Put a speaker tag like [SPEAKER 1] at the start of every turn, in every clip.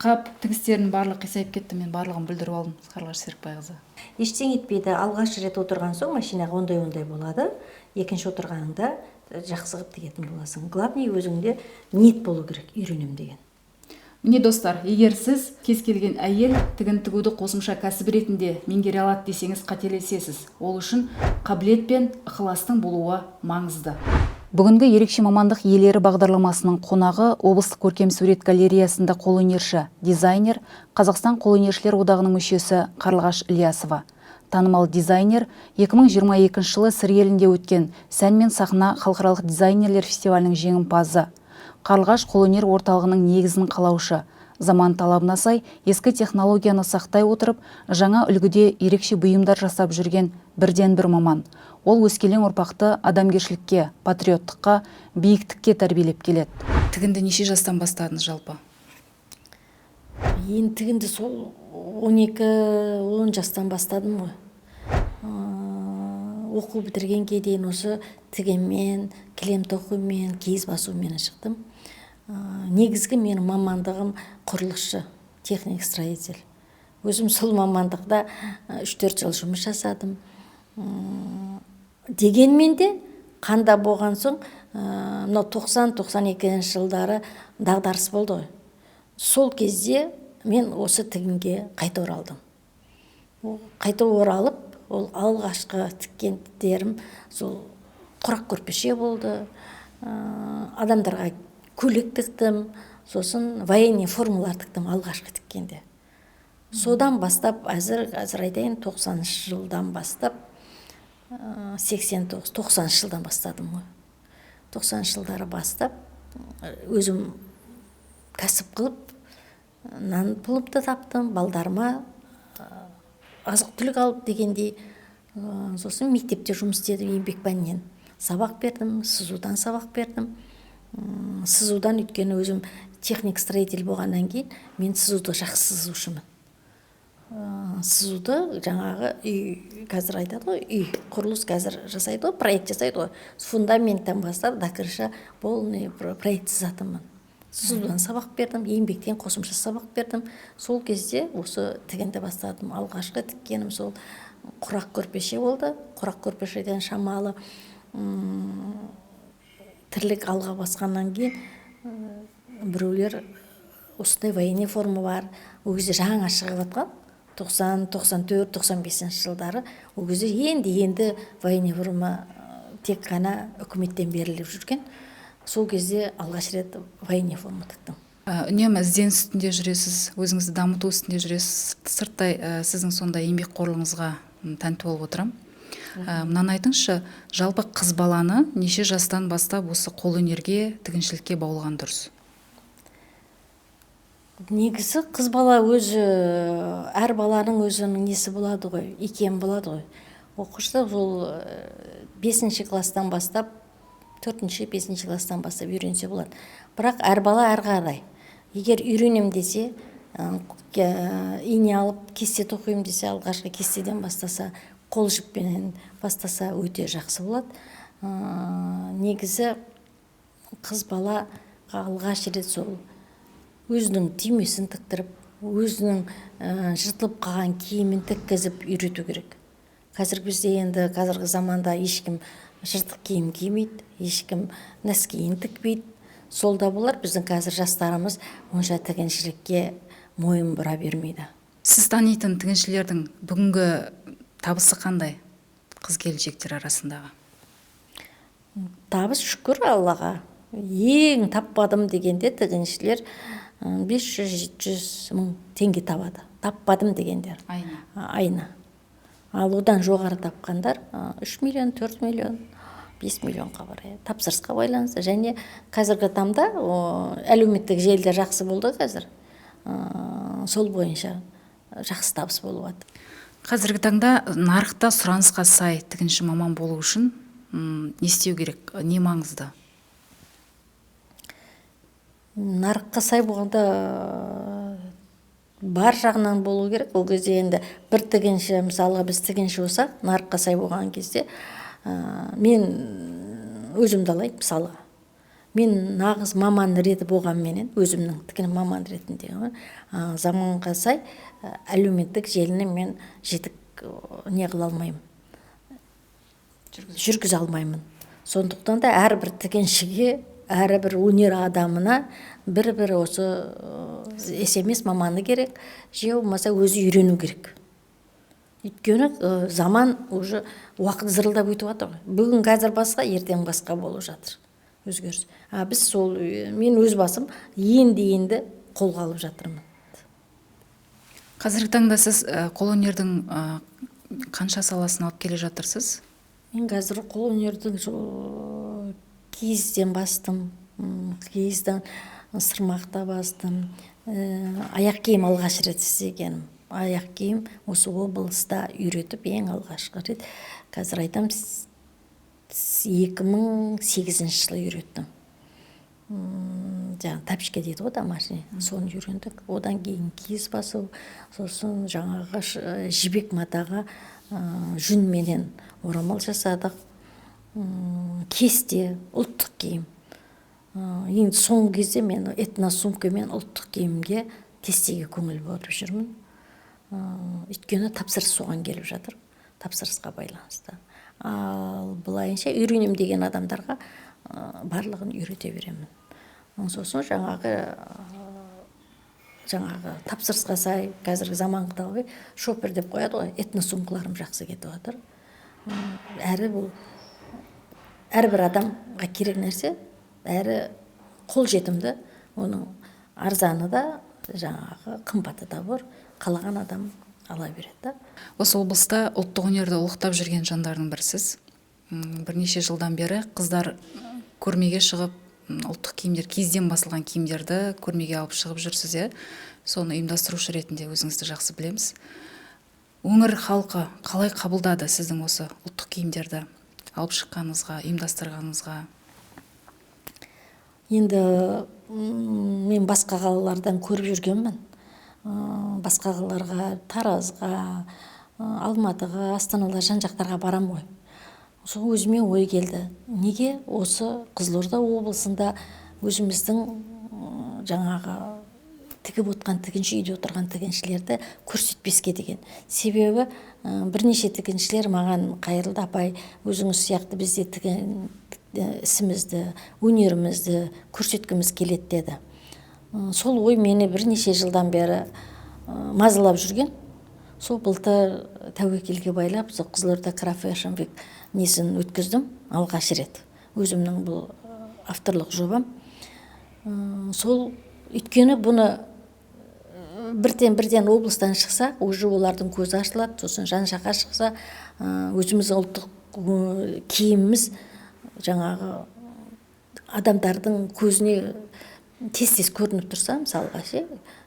[SPEAKER 1] қап, тігістердің барлығы қисайып кетті, мен барлығын бүлдіріп алдым. Қарлығаш Серікбайқызы.
[SPEAKER 2] Ештеңе етпейді. Алғаш рет отырған соң машинаға ондай болады. Екінші отырғаныңда жақсы қылып тігетін боласың. Главный өзіңде ниет болу керек, үйренем деген.
[SPEAKER 1] Міне достар, егер сіз кез келген әйел тігін тігуді қосымша кәсіп ретінде меңгере алады десеңіз қателесесіз. Ол үшін қабілет пен ықыластың болуы маңызды. Бүгінгі ерекше мамандық иелері бағдарламасының қонағы облыстық көркемсурет галереясында қолөнерші, дизайнер, Қазақстан қолөнершілер одағының мүшесі Қарлығаш Ілиясова. Танымал дизайнер 2022 жылы Сыр елінде өткен Сән мен сахна халықаралық дизайнерлер фестивалінің жеңімпазы. Қарлығаш қолөнер орталығының негізін қалаушы. Заман талабына сай ескі технологияны сақтай отырып, жаңа үлгіде ерекше бұйымдар жасап жүрген бірден бір маман. Ол өскелең ұрпақты адамгершілікке, патриоттыққа, биіктікке тәрбиелеп келеді. Тігінді неше жастан бастадыңыз жалпы?
[SPEAKER 2] Енді тігінді сол 12-10 жастан бастадым ғой. Оқу бітіргенге дейін осы тігенмен, кілем тоқумен, киіз басумен шықтым. Негізгі менің мамандығым құрылысшы, техник строитель. Өзім сол мамандықта 3-4 жыл жұмыс жасадым. Дегенмен де қанда болған соң, 90-92 жылдары дағдарыс болды ғой. Сол кезде мен осы тігінге қайта оралдым. Қайта оралып, ол алғашқы тіккендерім сол құрақ көрпеше болды. Адамдарға көйлек тіктім, сосын военный формалар тіктім алғашқы тіккенде. Содан бастап, әзір айтайын 90 жылдан бастап, 89-90 жылдан бастадым ғой. 90 жылдары бастап, өзім кәсіп қылып, нан пұлымды таптым, балдарыма азық түлік алып дегендей. Сосын мектепте жұмыс істедім, еңбекпенен сабақ бердім, сызудан сабақ бердім. Сызудан өйткені өзім техник строитель болғаннан кейін, мен сызуды жақсы сызушымын. Сызуды жаңағы үй, қазір айтады ғой, үй, құрылыс қазір жасайды ғой, проект жасайды ғой. Фундаменттен бастап до крыша полный проект сызатынмын. Сызудан сабақ бердім, еңбектен қосымша сабақ бердім. Сол кезде осы тігінді бастадым. Алғашқы тіккенім сол құрақ көрпеше болды. Құрақ көрпешеден шамалы тірлік алға басқаннан кейін біреулер осындай военный форма бар. Ол кезде жаңа шығып жатқан 90, 94, 95 жылдары. Ол кезде енді военный форма тек қана үкіметтен беріліп жүрген. Сол кезде алғаш рет военный форма тіктім.
[SPEAKER 1] Үнемі ізденіс үстінде жүресіз, өзіңізді дамыту үстінде жүресіз. Сырттай сіздің сондай еңбекқорлығыңызға тәнті болып отырам. Мынаны айтыңызшы, жалпы қыз баланы неше жастан бастап осы қолөнерге, тігіншілікке баулған дұрыс?
[SPEAKER 2] Негізі қыз бала өзі, әр баланың өзінің несі болады ғой, икем болады ғой. Оқушыда ол 5 класстан бастап, 4-5 класстан бастап үйренсе болады. Бірақ әр бала әр қарай. Егер үйренем десе, ине алып кесте тоқимын десе, алғашқы кестеден бастаса, қол жіппен бастаса өте жақсы болады. Негізі қыз бала алғаш рет сол өзінің түймесін тіктіріп, өзінің жыртылып қалған киімін тіккізіп үйрету керек. Қазіргі бізде енді қазіргі заманда ешкім жыртық киім кимейді, ешкім нәскиін тікпейді. Сол да болар, біздің қазір жастарымыз онша тігіншілікке мойын бұра бермейді.
[SPEAKER 1] Сіз танитын тігіншілердің бүгінгі табысы қандай қыз келіншектер арасындағы?
[SPEAKER 2] Табыс шүкір Аллаға. Ең таппадым дегенде тігіншілер 500-700 мың теңге табады. Таппадым дегендер. Айына. Ал одан жоғары тапқандар 3 миллион, 4 миллион, 5 миллионға барады. Тапсырысқа байланысты. Және қазіргі таңда әлеуметтік желіде жақсы болды қазір. Сол бойынша жақсы табыс болып жатыр.
[SPEAKER 1] Қазіргі таңда нарықта сұранысқа сай тігінші маман болу үшін не істеу керек, не маңызды?
[SPEAKER 2] Нарыққа сай болғанда бар жағынан болу керек. Ол кезде енді бір тігінші, мысалға біз тігінші болсақ, нарыққа сай болған кезде мен өзімді алайын, мысалға. мен нағыз маман реті болғанменен өзімнің тікін маман ретінде заманға сай әлеуметтік желіні мен жетік не қыла алмаймын, жүргізе алмаймын. Сондықтан да әрбір тігіншіге, әрбір өнер адамына бір осы SMS маманы керек, же болмаса өзі үйрену керек. Өйткені заман уже уақыт зырылдап өтіп жатыр ғой. Бүгін қазір басқа, ертең басқа болып жатыр өзгеріс. Біз сол, мен өз басым енді қолға алып жатырмын.
[SPEAKER 1] Қазіргі таңда сіз қолөнердің қанша саласын алып келе жатырсыз?
[SPEAKER 2] Мен қазір қолөнердің киізден бастым, киізден сырмақта бастым, аяқ киім алғаш рет істегенім. Аяқ киім осы облыста үйретіп ең алғашқы рет, қазір айтам 2008 жылы үйреттім. Жаңа тапшке дейді ғой, домашний, соны үйрендік. Одан кейін киіз басу, сосын жаңағы жібек матаға жүнменен орамал жасадық, кесте, ұлттық киім. Енді соңғы кезде мен этносумка мен ұлттық киімге, кестеге көңіл бөліп жүрмін. Өйткені тапсырыс соған келіп жатыр, тапсырысқа байланысты. Ал былайынша үйренем деген адамдарға барлығын үйрете беремін. Сосын жаңағы тапсырысқа сай, қазіргі заманғы талабы шопер деп қояды ғой, этносумкаларым жақсы кетіп жатыр. Әрі бұл әрбір адамға керек нәрсе, әрі қол жетімді, оның арзаны да, жаңағы қымбаты да бар, қалаған адам ала береді.
[SPEAKER 1] Осы облыста ұлттық өнерді ұлықтап жүрген жандардың бірісіз. Бірнеше жылдан бері қыздар көрмеге шығып, ұлттық киімдер, киізден басылған киімдерді көрмеге алып шығып жүрсіз, соны ұйымдастырушы ретінде өзіңізді жақсы білеміз. Өңір халқы қалай қабылдады сіздің осы ұлттық киімдерді алып шыққаныңызға, ұйымдастырғаныңызға?
[SPEAKER 2] Енді мен басқа қалалардан көріп жүргенмін. Басқа қалаларға, Таразға, Алматыға, Астанаға, жан-жақтарға барам ғой. Сол өзіме ой келді. Неге осы Қызылорда облысында өзіміздің жаңағы тігіп отқан тігінші, үйде отырған тігіншілерді көрсетпеске деген. Себебі бірнеше тігіншілер маған қайырлы, апай, өзіңіз сияқты бізде тігін ісімізді, өнерімізді көрсеткіміз келеді деді. Сол ой мені бірнеше жылдан бері мазалап жүрген. Сол былтыр тәуекелге байлап, Қызылорда Крафэшн Вик несін өткіздім алғаш рет. Өзімнің бұл авторлық жобам. Сол өйткені бұны бірден облыстан шықса, уже олардың көзі ашылады, сосын жан-жаққа шықса, өзіміздің ұлттық киіміміз жаңағы адамдардың көзіне тез көрініп тұрса, мысалға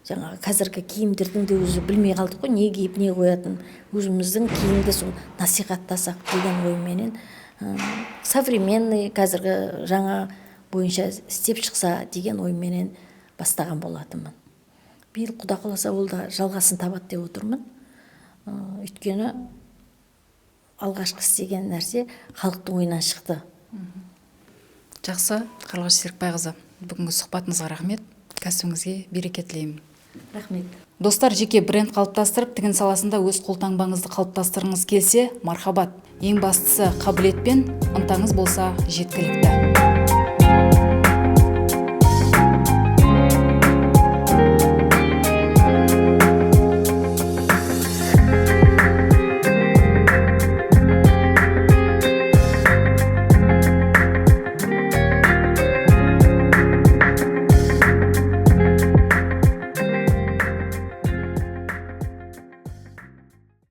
[SPEAKER 2] жаңағы қазіргі киімдердің де өзі білмей қалдық қой, не киіп не қоятын, өзіміздің киімді сол насихаттасақ деген ойменен современный қазіргі жаңа бойынша істеп шықса деген ойменен бастаған болатынмын. Биыл Құда қаласа ол да жалғасын табады деп отырмын. Өйткені алғашқы істеген нәрсе халықтың ойынан шықты.
[SPEAKER 1] Жақсы, Қарлығаш Серікбайқызы, бүгінгі сұхбатыңызға рахмет, кәсібіңізге береке тілеймін.
[SPEAKER 2] Рахмет.
[SPEAKER 1] Достар, жеке бренд қалыптастырып, тігін саласында өз қолтаңбаңызды қалыптастырыңыз келсе, мархабат. Ең бастысы қабілет пен ынтаңыз болса жеткілікті.